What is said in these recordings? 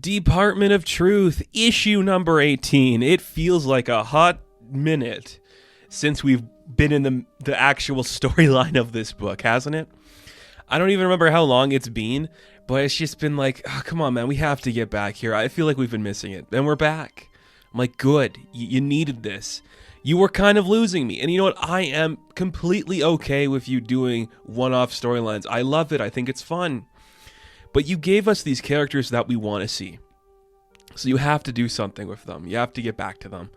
Department of Truth, issue number 18. It feels like a hot minute since we've been in the actual storyline of this book, hasn't it? I don't even remember how long it's been, but it's just been like, oh, come on, man, we have to get back here. I feel like we've been missing it, and we're back. I'm like, good, you needed this. You were kind of losing me, and you know what? I am completely okay with you doing one-off storylines. I love it. I think it's fun. But you gave us these characters that we want to see. So you have to do something with them. You have to get back to them.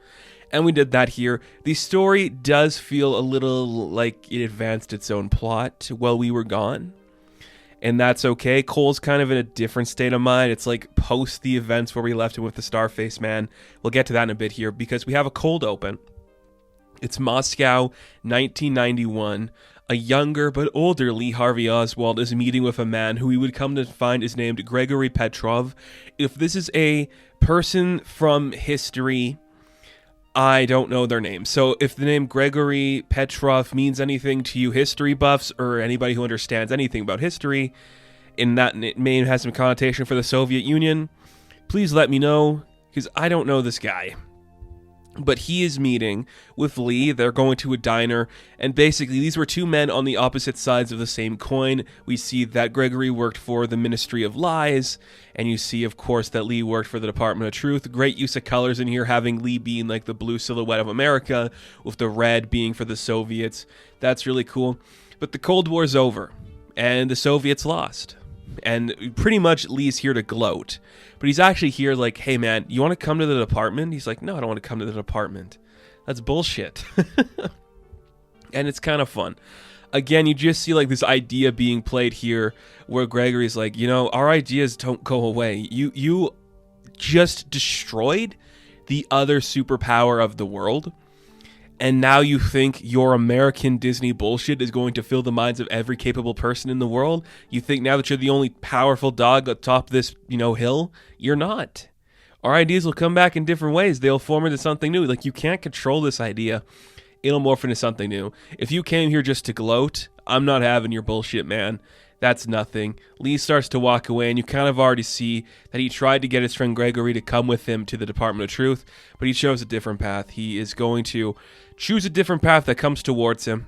And we did that here. The story does feel a little like it advanced its own plot while we were gone. And that's okay. Cole's kind of in a different state of mind. It's like post the events where we left him with the Starface Man. We'll get to that in a bit here because we have a cold open. It's Moscow, 1991. A younger but older Lee Harvey Oswald is meeting with a man who we would come to find is named Gregory Petrov. If this is a person from history, I don't know their name. So if the name Gregory Petrov means anything to you history buffs or anybody who understands anything about history, and that name has some connotation for the Soviet Union, please let me know, because I don't know this guy. But he is meeting with Lee. They're going to a diner, and basically these were two men on the opposite sides of the same coin. We see that Gregory worked for the Ministry of Lies, and you see, of course, that Lee worked for the Department of Truth. Great use of colors in here, having Lee being like the blue silhouette of America, with the red being for the Soviets. That's really cool. But the Cold War's over, and the Soviets lost. And pretty much Lee's here to gloat. But he's actually here like, hey man, you want to come to the department? He's like, no, I don't want to come to the department. That's bullshit. And it's kind of fun. Again, you just see like this idea being played here where Gregory's like, you know, our ideas don't go away. You just destroyed the other superpower of the world. And now you think your American Disney bullshit is going to fill the minds of every capable person in the world? You think now that you're the only powerful dog atop this, hill? You're not. Our ideas will come back in different ways. They'll form into something new. Like, you can't control this idea. It'll morph into something new. If you came here just to gloat, I'm not having your bullshit, man. That's nothing. Lee starts to walk away, and you kind of already see that he tried to get his friend Gregory to come with him to the Department of Truth, but he chose a different path. He is going to choose a different path that comes towards him,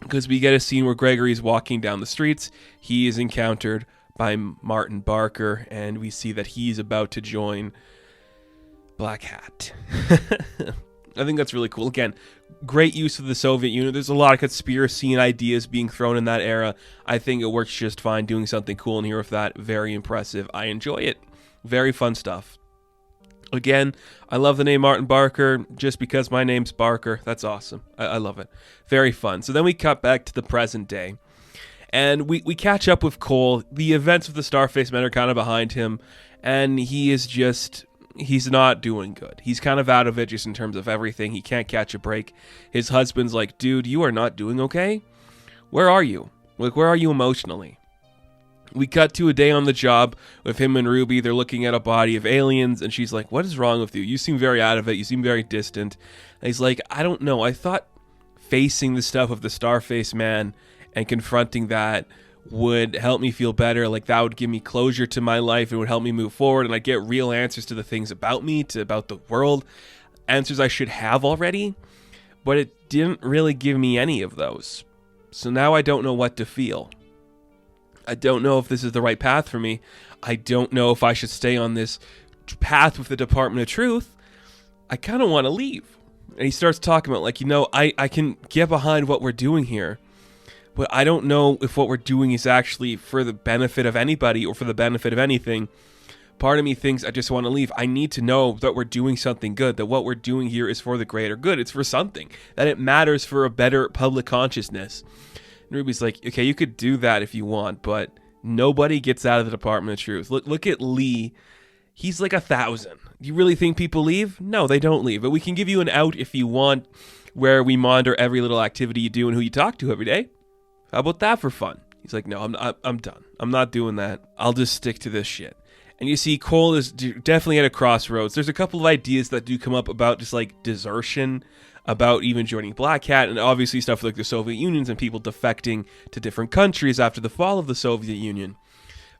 because we get a scene where Gregory is walking down the streets. He is encountered by Martin Barker, and we see that he's about to join Black Hat. I think that's really cool. Again, great use of the Soviet Union. There's a lot of conspiracy and ideas being thrown in that era. I think it works just fine doing something cool in here with that. Very impressive. I enjoy it. Very fun stuff. Again, I love the name Martin Barker just because my name's Barker. That's awesome. I love it. Very fun. So then we cut back to the present day. And we catch up with Cole. The events of the Starface Men are kind of behind him. And he's not doing good. He's kind of out of it just in terms of everything. He can't catch a break. His husband's like, dude, you are not doing okay? Where are you? Like, where are you emotionally? We cut to a day on the job with him and Ruby. They're looking at a body of aliens, and she's like, what is wrong with you? You seem very out of it. You seem very distant. And he's like, I don't know. I thought facing the stuff of the Starface Man and confronting that would help me feel better. Like, that would give me closure to my life. It would help me move forward, and I'd get real answers to the things about me, about the world. Answers I should have already. But it didn't really give me any of those. So now I don't know what to feel. I don't know if this is the right path for me. I don't know if I should stay on this path with the Department of Truth. I kind of want to leave. And he starts talking about, like, I can get behind what we're doing here, but I don't know if what we're doing is actually for the benefit of anybody or for the benefit of anything. Part of me thinks I just want to leave. I need to know that we're doing something good, that what we're doing here is for the greater good. It's for something, that it matters for a better public consciousness. And Ruby's like, okay, you could do that if you want, but nobody gets out of the Department of Truth. Look at Lee. He's like 1,000. You really think people leave? No, they don't leave. But we can give you an out if you want, where we monitor every little activity you do and who you talk to every day. How about that for fun? He's like, no, I'm done. I'm not doing that. I'll just stick to this shit. And you see, Cole is definitely at a crossroads. There's a couple of ideas that do come up about just like desertion, about even joining Black Hat, and obviously stuff like the Soviet Union and people defecting to different countries after the fall of the Soviet Union.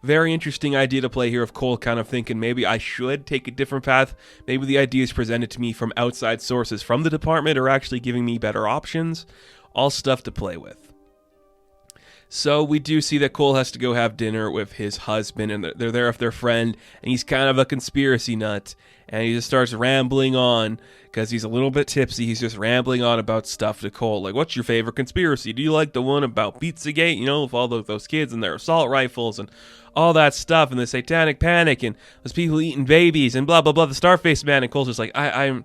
Very interesting idea to play here of Cole kind of thinking maybe I should take a different path. Maybe the ideas presented to me from outside sources from the department are actually giving me better options. All stuff to play with. So we do see that Cole has to go have dinner with his husband, and they're there with their friend, and he's kind of a conspiracy nut, and he just starts rambling on because he's a little bit tipsy. He's just rambling on about stuff to Cole, like, what's your favorite conspiracy? Do you like the one about Pizzagate, with all those kids and their assault rifles and all that stuff, and the satanic panic, and those people eating babies, and blah, blah, blah, the Starface Man? And Cole's just like, I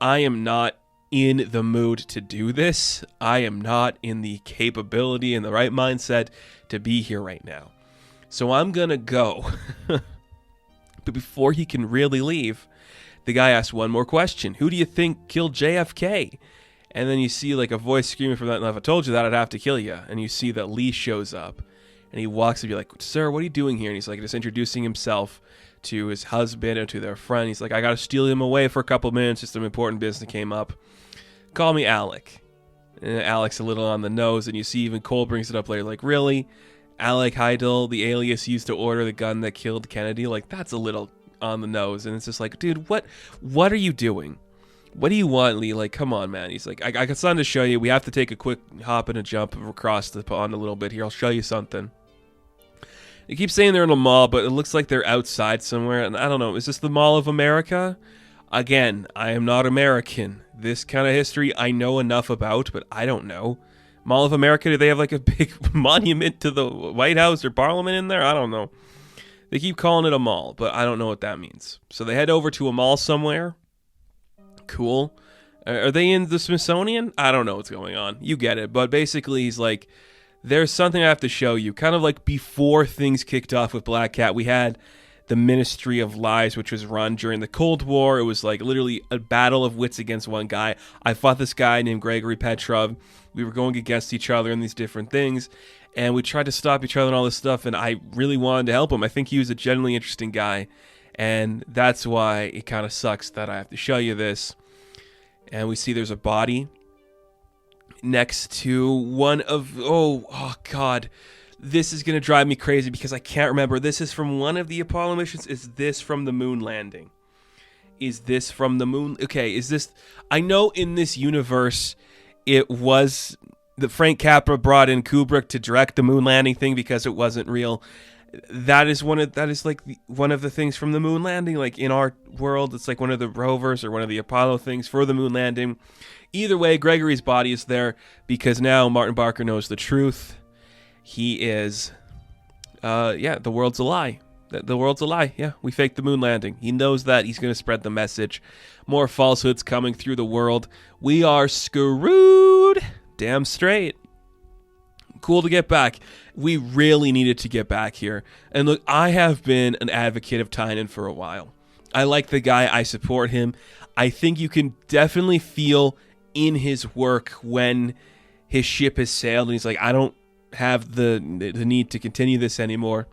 am not in the mood to do this. I am not in the capability and the right mindset to be here right now. So I'm gonna go. But before he can really leave, the guy asks one more question. Who do you think killed JFK? And then you see like a voice screaming from that, and if I told you that, I'd have to kill you. And you see that Lee shows up, and he walks up, you're like, sir, what are you doing here? And he's like just introducing himself to his husband and to their friend. He's like, I gotta steal him away for a couple minutes, just some important business came up. Call me Alec. And Alec's a little on the nose, and you see even Cole brings it up later, like, really? Alec Heidel, the alias used to order the gun that killed Kennedy? Like, that's a little on the nose. And it's just like, dude, what are you doing? What do you want, Lee? Like, come on, man. He's like, I got something to show you. We have to take a quick hop and a jump across the pond a little bit here. I'll show you something. They keep saying they're in a mall, but it looks like they're outside somewhere. And I don't know, is this the Mall of America? Again, I am not American. This kind of history I know enough about, but I don't know. Mall of America, do they have like a big monument to the White House or Parliament in there? I don't know. They keep calling it a mall, but I don't know what that means. So they head over to a mall somewhere. Cool. Are they in the Smithsonian? I don't know what's going on. You get it. But basically, he's like, there's something I have to show you. Kind of like before things kicked off with Black Cat, we had the Ministry of Lies, which was run during the Cold War. It was like literally a battle of wits against one guy. I fought this guy named Gregory Petrov. We were going against each other in these different things, and we tried to stop each other and all this stuff, and I really wanted to help him. I think he was a genuinely interesting guy, and that's why it kind of sucks that I have to show you this. And we see there's a body next to one of, oh God, this is going to drive me crazy because I can't remember. This is from one of the Apollo missions. Is this from the moon landing? Is this from the moon? Okay, is this... I know in this universe, it was... that Frank Capra brought in Kubrick to direct the moon landing thing because it wasn't real. That is one of the things from the moon landing. Like in our world, it's like one of the rovers or one of the Apollo things for the moon landing. Either way, Gregory's body is there because now Martin Barker knows the truth. He is, the world's a lie. The world's a lie. Yeah, we faked the moon landing. He knows that. He's going to spread the message. More falsehoods coming through the world. We are screwed. Damn straight. Cool to get back. We really needed to get back here. And look, I have been an advocate of Tynan for a while. I like the guy. I support him. I think you can definitely feel in his work when his ship has sailed and he's like, I don't have the need to continue this anymore.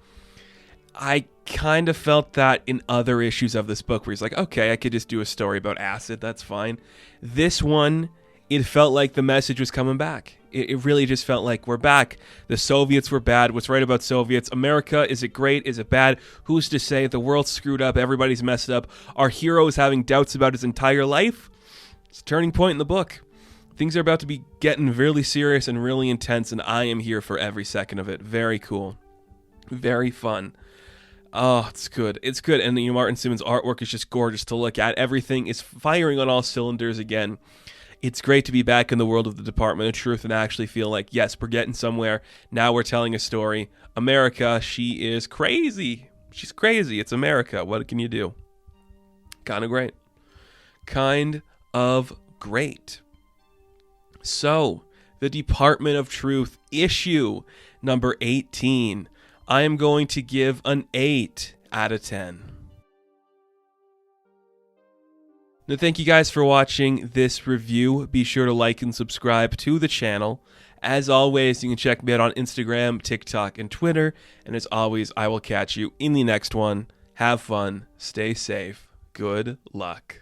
I kind of felt that in other issues of this book where he's like, okay, I could just do a story about acid. That's fine. This one, it felt like the message was coming back. It really just felt like we're back. The Soviets were bad. What's right about Soviets? America, is it great? Is it bad? Who's to say? The world's screwed up. Everybody's messed up. Our hero is having doubts about his entire life. It's a turning point in the book. Things are about to be getting really serious and really intense, and I am here for every second of it. Very cool. Very fun. Oh, it's good. It's good. And Martin Simmons' artwork is just gorgeous to look at. Everything is firing on all cylinders again. It's great to be back in the world of the Department of Truth and actually feel like, yes, we're getting somewhere. Now we're telling a story. America, she is crazy. She's crazy. It's America. What can you do? Kind of great. Kind of great. So, the Department of Truth, issue number 18. I am going to give an 8 out of 10. Now, thank you guys for watching this review. Be sure to like and subscribe to the channel. As always, you can check me out on Instagram, TikTok, and Twitter. And as always, I will catch you in the next one. Have fun. Stay safe. Good luck.